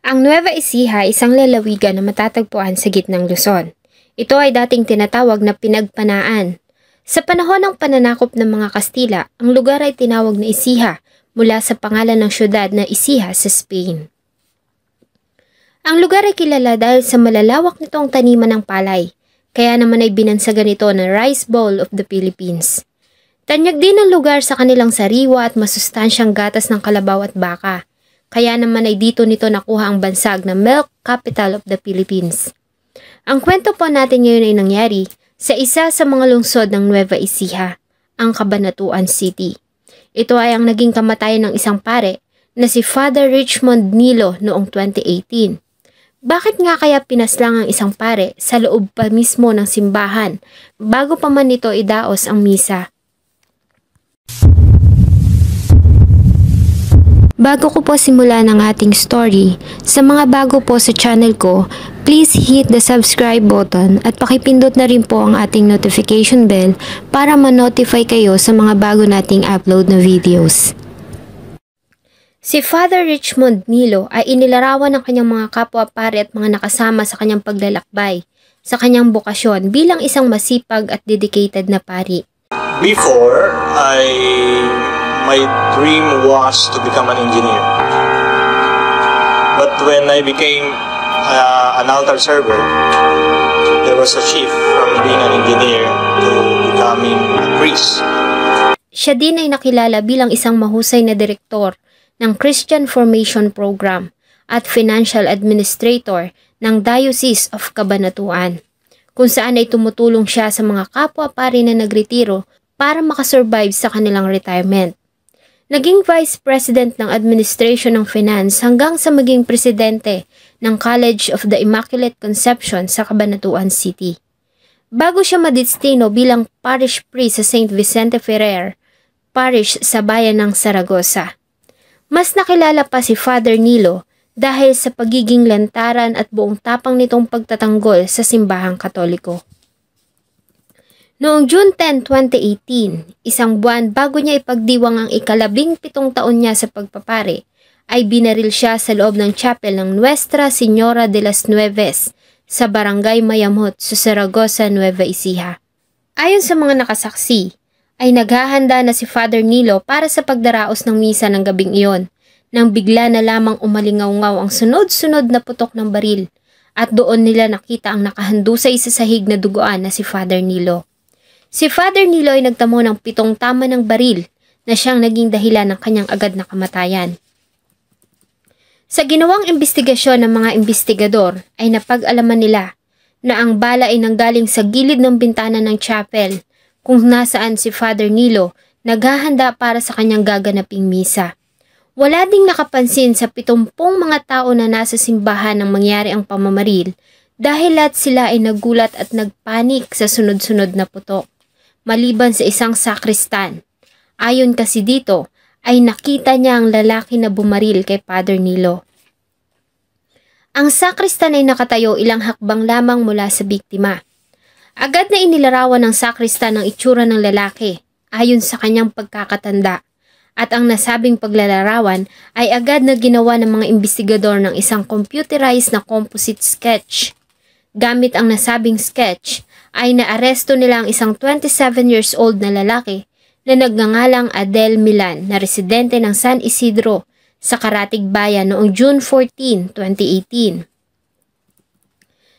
Ang Nueva Ecija ay isang lalawigan na matatagpuan sa gitnang Luzon. Ito ay dating tinatawag na Pinagpanaan. Sa panahon ng pananakop ng mga Kastila, ang lugar ay tinawag na Ecija mula sa pangalan ng syudad na Ecija sa Spain. Ang lugar ay kilala dahil sa malalawak nitong taniman ng palay, kaya naman ay binansagan ito na Rice Bowl of the Philippines. Tanyag din ang lugar sa kanilang sariwa at masustansyang gatas ng kalabaw at baka, kaya naman ay dito nito nakuha ang bansag na Milk Capital of the Philippines. Ang kwento po natin ngayon ay nangyari sa isa sa mga lungsod ng Nueva Ecija, ang Cabanatuan City. Ito ay ang naging kamatayan ng isang pare na si Father Richmond Nilo noong 2018. Bakit nga kaya pinaslang ang isang pare sa loob pa mismo ng simbahan bago pa man nito idaos ang misa? Bago ko po simulan ang ating story, sa mga bago po sa channel ko, please hit the subscribe button at pakipindot na rin po ang ating notification bell para ma-notify kayo sa mga bago nating upload na videos. Si Father Richmond Nilo ay inilarawan ng kanyang mga kapwa-pare at mga nakasama sa kanyang paglalakbay, sa kanyang bokasyon bilang isang masipag at dedicated na pari. Before, my dream was to become an engineer. But when I became an altar server, there was a shift from being an engineer to becoming a priest. Siya din ay nakilala bilang isang mahusay na direktor ng Christian Formation Program at Financial Administrator ng Diocese of Cabanatuan, kung saan ay tumutulong siya sa mga kapwa-pari na nagretiro para makasurvive sa kanilang retirement. Naging Vice President ng Administration ng Finance hanggang sa maging Presidente ng College of the Immaculate Conception sa Cabanatuan City. Bago siya madistino bilang Parish Priest sa St. Vicente Ferrer, Parish sa bayan ng Saragossa. Mas nakilala pa si Father Nilo dahil sa pagiging lantaran at buong tapang nitong pagtatanggol sa simbahang Katoliko. Noong June 10, 2018, isang buwan bago niya ipagdiwang ang ika-17 taon niya sa pagpapare, ay binaril siya sa loob ng chapel ng Nuestra Señora de las Nieves sa Barangay Mayamot sa Saragossa, Nueva Ecija. Ayon sa mga nakasaksi, ay naghahanda na si Father Nilo para sa pagdaraos ng misa ng gabing iyon, nang bigla na lamang umalingaw-ngaw ang sunod-sunod na putok ng baril, at doon nila nakita ang nakahandusay sa sahig na duguan na si Father Nilo. Si Father Nilo ay nagtamo ng 7 tama ng baril na siyang naging dahilan ng kanyang agad na kamatayan. Sa ginawang imbestigasyon ng mga imbestigador ay napag-alaman nila na ang bala ay nanggaling sa gilid ng bintana ng chapel kung nasaan si Father Nilo naghahanda para sa kanyang gaganaping misa. Wala ding nakapansin sa 70 mga tao na nasa simbahan nang mangyari ang pamamaril dahil lahat sila ay nagulat at nagpanik sa sunod-sunod na putok, maliban sa isang sakristan. Ayon kasi dito, ay nakita niya ang lalaki na bumaril kay Father Nilo. Ang sakristan ay nakatayo ilang hakbang lamang mula sa biktima. Agad na inilarawan ng sakristan ang itsura ng lalaki, ayon sa kanyang pagkakatanda, at ang nasabing paglalarawan ay agad na ginawa ng mga imbestigador ng isang computerized na composite sketch. Gamit ang nasabing sketch, ay naaresto nila ang isang 27 years old na lalaki na nagngangalang Adel Milan na residente ng San Isidro sa Karatig Bayan noong June 14, 2018.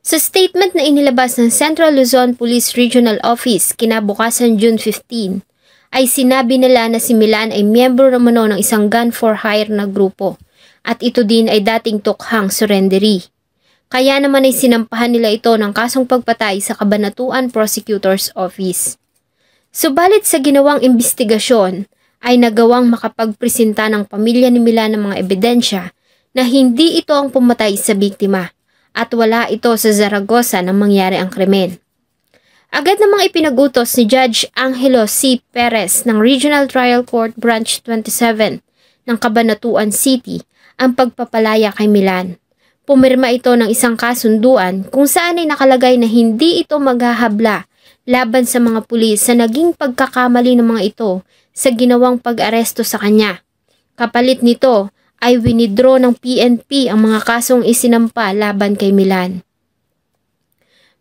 Sa statement na inilabas ng Central Luzon Police Regional Office kinabukasan June 15, ay sinabi nila na si Milan ay miyembro naman ng isang gun for hire na grupo at ito din ay dating tukhang surrendery. Kaya naman ay sinampahan nila ito ng kasong pagpatay sa Cabanatuan Prosecutor's Office. Subalit sa ginawang imbestigasyon ay nagawang makapagpresenta ng pamilya ni Milan ng mga ebidensya na hindi ito ang pumatay sa biktima at wala ito sa Zaragoza nang mangyari ang krimen. Agad namang ipinagutos ni Judge Angelo C. Perez ng Regional Trial Court Branch 27 ng Cabanatuan City ang pagpapalaya kay Milan. Pumirma ito ng isang kasunduan kung saan ay nakalagay na hindi ito maghahabla laban sa mga pulis sa naging pagkakamali ng mga ito sa ginawang pag-aresto sa kanya. Kapalit nito ay winidraw ng PNP ang mga kasong isinampa laban kay Milan.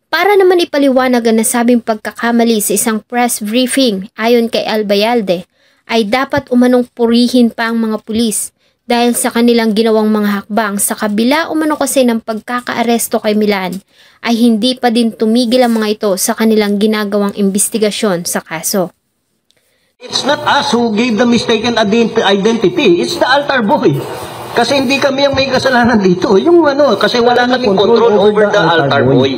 Para naman ipaliwanag ang nasabing pagkakamali sa isang press briefing ayon kay Albayalde, ay dapat umanong purihin pa ang mga pulis dahil sa kanilang ginawang mga hakbang sa kabila umano kasi ng pagkakaaresto kay Milan ay hindi pa din tumigil ang mga ito sa kanilang ginagawang investigasyon sa kaso. It's not us who gave the mistaken identity. It's the altar boy. Kasi hindi kami ang may kasalanan dito. Yung kasi wala kaming control over the altar boy.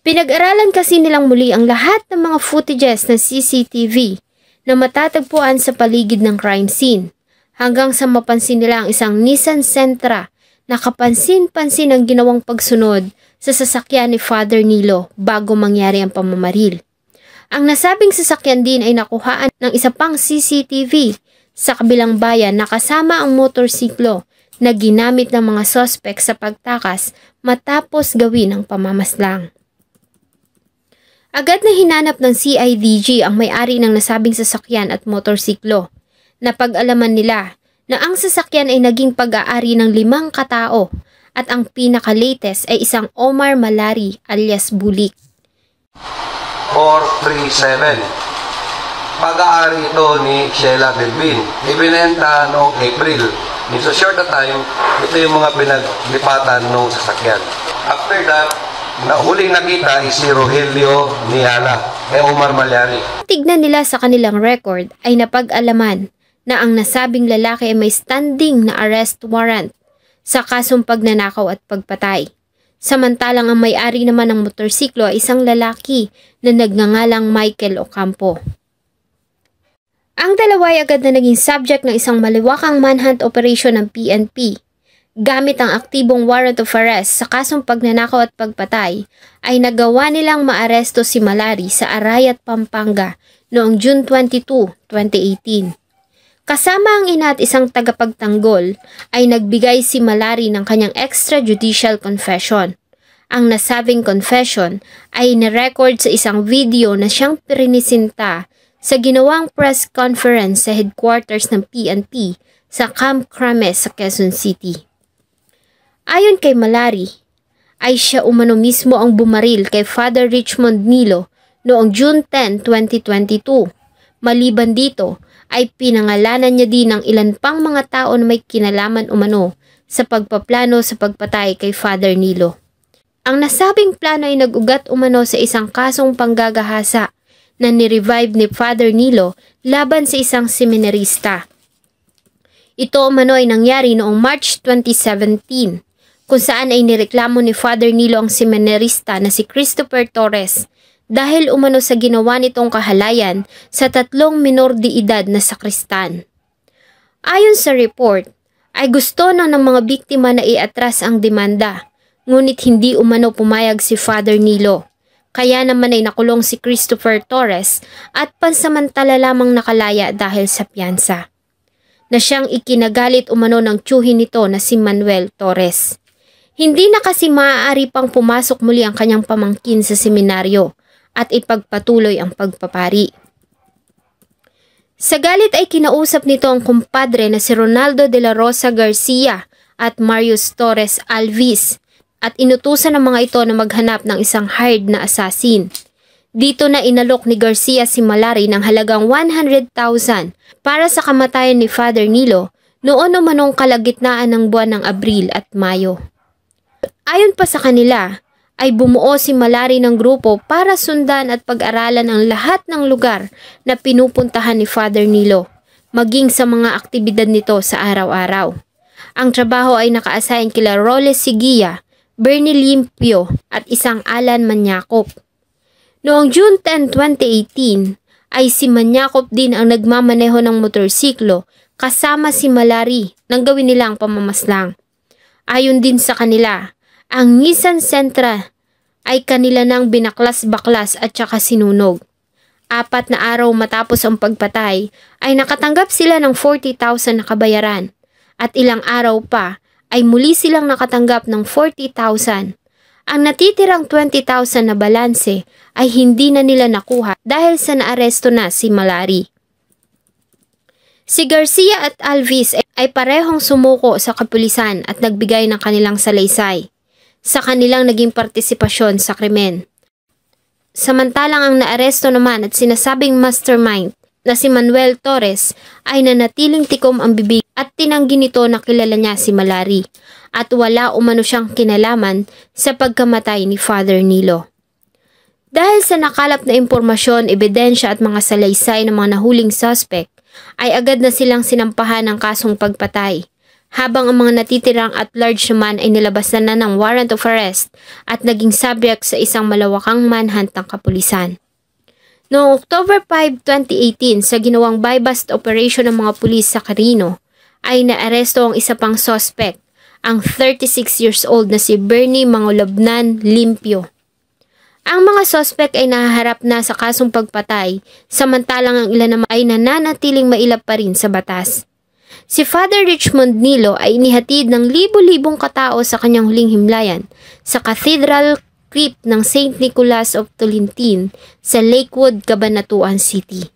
Pinag-aralan kasi nilang muli ang lahat ng mga footages ng CCTV na matatagpuan sa paligid ng crime scene hanggang sa mapansin nila ang isang Nissan Sentra na kapansin-pansin ang ginawang pagsunod sa sasakyan ni Father Nilo bago mangyari ang pamamaril. Ang nasabing sasakyan din ay nakuhaan ng isa pang CCTV sa kabilang bayan na kasama ang motorsiklo na ginamit ng mga sospek sa pagtakas matapos gawin ang pamamaslang. Agad na hinanap ng CIDG ang may-ari ng nasabing sasakyan at motorsiklo. Napag-alaman nila na ang sasakyan ay naging pag-aari ng 5 katao at ang pinaka-latest ay isang Omar Malari alias Bulik. 437. Pag-aari ito ni Sheila Delvin. Ibinenta noong April. In so short na time, ito yung mga pinaglipatan ng sasakyan. After that, huling nakita ay si Rogelio Niala kay Omar Malari. Tignan nila sa kanilang record ay napag-alaman na ang nasabing lalaki ay may standing na arrest warrant sa kasong pagnanakaw at pagpatay. Samantalang ang may-ari naman ng motorsiklo ay isang lalaki na nagngangalang Michael Ocampo. Ang dalawa ay agad na naging subject ng isang maliwakang manhunt operation ng PNP. Gamit ang aktibong warrant of arrest sa kasong pagnanakaw at pagpatay, ay nagawa nilang maaresto si Malari sa Arayat, Pampanga noong June 22, 2018. Kasama ang ina at isang tagapagtanggol ay nagbigay si Malari ng kanyang extrajudicial confession. Ang nasabing confession ay nirecord sa isang video na siyang prinisinta sa ginawang press conference sa headquarters ng PNP sa Camp Crames sa Quezon City. Ayon kay Malari, ay siya umano mismo ang bumaril kay Father Richmond Nilo noong June 10, 2022. Maliban dito, ay pinangalanan niya din ng ilan pang mga tao na may kinalaman umano sa pagpaplano sa pagpatay kay Father Nilo. Ang nasabing plano ay nag-ugat umano sa isang kasong panggagahasa na ni-revive ni Father Nilo laban sa isang seminarista. Ito umano ay nangyari noong March 2017, kung saan ay nireklamo ni Father Nilo ang seminarista na si Christopher Torres dahil umano sa ginawa nitong kahalayan sa 3 minor de edad na sakristan. Ayon sa report, ay gusto ng mga biktima na iatras ang demanda, ngunit hindi umano pumayag si Father Nilo. Kaya naman ay nakulong si Christopher Torres at pansamantala lamang nakalaya dahil sa piyansa, na siyang ikinagalit umano ng tiyuhin nito na si Manuel Torres. Hindi na kasi maaari pang pumasok muli ang kanyang pamangkin sa seminaryo at ipagpatuloy ang pagpapari. Sa galit ay kinausap nito ang kumpadre na si Ronaldo de la Rosa Garcia at Marius Torres Alvis at inutusan ng mga ito na maghanap ng isang hired na assassin. Dito na inalok ni Garcia si Malari ng halagang 100,000 para sa kamatayan ni Father Nilo noon umanong kalagitnaan ng buwan ng Abril at Mayo. Ayon pa sa kanila, ay bumuo si Malari ng grupo para sundan at pag-aralan ang lahat ng lugar na pinupuntahan ni Father Nilo, maging sa mga aktibidad nito sa araw-araw. Ang trabaho ay naka-assign kila Roles Sigia, Bernie Limpio at isang Alan Manyakop. Noong June 10, 2018, ay si Manyakop din ang nagmamaneho ng motorsiklo kasama si Malari nang gawin nilang pamamaslang. Ayon din sa kanila, ang Nissan Sentra ay kanila nang binaklas-baklas at saka sinunog. 4 na araw matapos ang pagpatay ay nakatanggap sila ng 40,000 na kabayaran at ilang araw pa ay muli silang nakatanggap ng 40,000. Ang natitirang 20,000 na balanse ay hindi na nila nakuha dahil sa naaresto na si Malari. Si Garcia at Alvis ay parehong sumuko sa kapulisan at nagbigay ng kanilang salaysay sa kanilang naging partisipasyon sa krimen. Samantalang ang naaresto naman at sinasabing mastermind na si Manuel Torres ay nanatiling tikom ang bibig at tinanggi nito na kilala niya si Malari at wala umano siyang kinalaman sa pagkamatay ni Father Nilo. Dahil sa nakalap na impormasyon, ebidensya at mga salaysay ng mga nahuling suspect, ay agad na silang sinampahan ng kasong pagpatay, habang ang mga natitirang at large naman ay nilabasan na ng warrant of arrest at naging subject sa isang malawakang manhunt ng kapulisan. Noong October 5, 2018, sa ginawang buy-bust operation ng mga pulis sa Carino, ay naaresto ang isa pang suspect, ang 36 years old na si Bernie Mangolobnan Limpio. Ang mga suspect ay nahaharap na sa kasong pagpatay, samantalang ang ilan naman ay nananatiling mailap pa rin sa batas. Si Father Richmond Nilo ay inihatid ng libo-libong katao sa kanyang huling himlayan sa Cathedral Crypt ng St. Nicholas of Tolentine sa Lakewood, Cabanatuan City.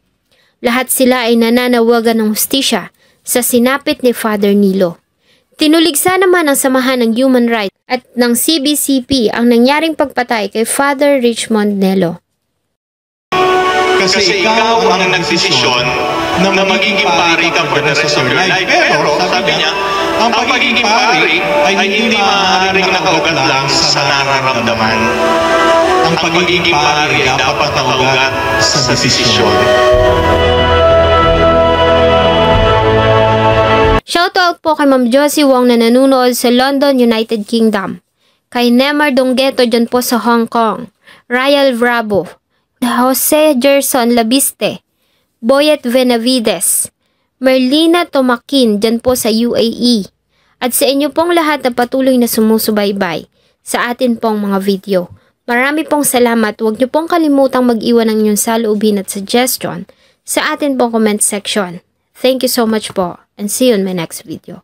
Lahat sila ay nananawagan ng hustisya sa sinapit ni Father Nilo. Tinuligsa naman ng Samahan ng Human Rights at ng CBCP ang nangyaring pagpatay kay Father Richmond Nilo. Kasi ikaw ang nagdesisyon na magiging pari ka for the rest of your life. Pero sabi niya, ang pagiging pari ay hindi maaaring nakaugat lang sa nararamdaman. Ang pagiging pari ay dapat nakaugat sa desisyon. Shoutout po kay Ma'am Josie Wong na nanonood sa London, United Kingdom. Kay Nemar Donggeto dyan po sa Hong Kong. Ryan Bravo. Jose Gerson Labiste. Boyet Benavides. Merlina Tomakin dyan po sa UAE. At sa inyo pong lahat na patuloy na sumusubaybay sa atin pong mga video. Marami pong salamat. Huwag niyo pong kalimutang mag-iwan ng inyong saloobin at suggestion sa atin pong comment section. Thank you so much po and see you in my next video.